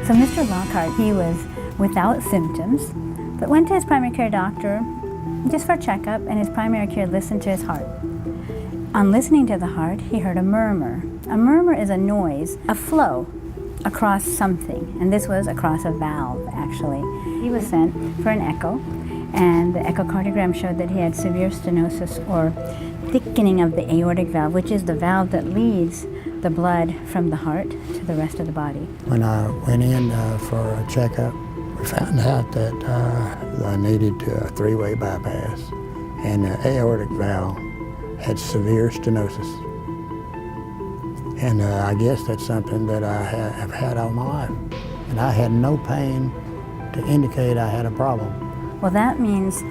So Mr. Lockhart, he was without symptoms, but went to his primary care doctor just for a checkup, and his primary care listened to his heart. On listening to the heart, he heard a murmur. A murmur is a noise, a flow across something, and this was across a valve, actually. He was sent for an echo, and the echocardiogram showed that he had severe stenosis, or thickening of the aortic valve, which is the valve that leads the blood from the heart to the rest of the body. When I went in for a checkup, we found out that I needed a three-way bypass, and the aortic valve had severe stenosis. And I guess that's something that I have had all my life. And I had no pain to indicate I had a problem. Well, that means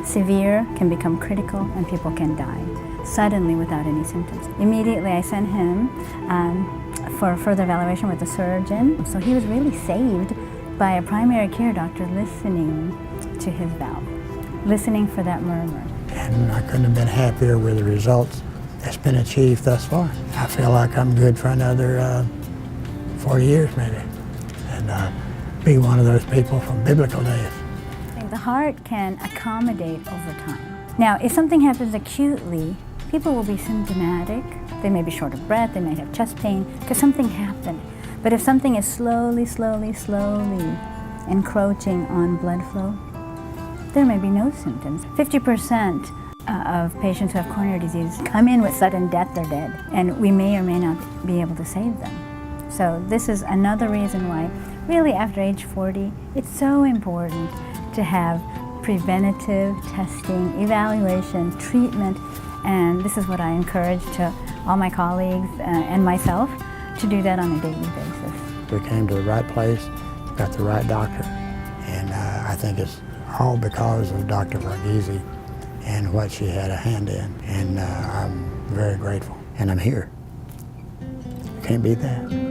severe can become critical and people can die suddenly without any symptoms. Immediately I sent him for further evaluation with the surgeon. So he was really saved by a primary care doctor listening to his valve, listening for that murmur. And I couldn't have been happier with the results that's been achieved thus far. I feel like I'm good for another 40 years maybe, and be one of those people from biblical days. The heart can accommodate over time. Now, if something happens acutely, people will be symptomatic. They may be short of breath, they may have chest pain, because something happened. But if something is slowly encroaching on blood flow, there may be no symptoms. 50% of patients who have coronary disease come in with sudden death, they're dead, and we may or may not be able to save them. So this is another reason why, really after age 40, it's so important to have preventative testing, evaluation, treatment, and this is what I encourage to all my colleagues and myself to do that on a daily basis. We came to the right place, got the right doctor, and I think it's all because of Dr. Varughese and what she had a hand in, and I'm very grateful, and I'm here. Can't beat that.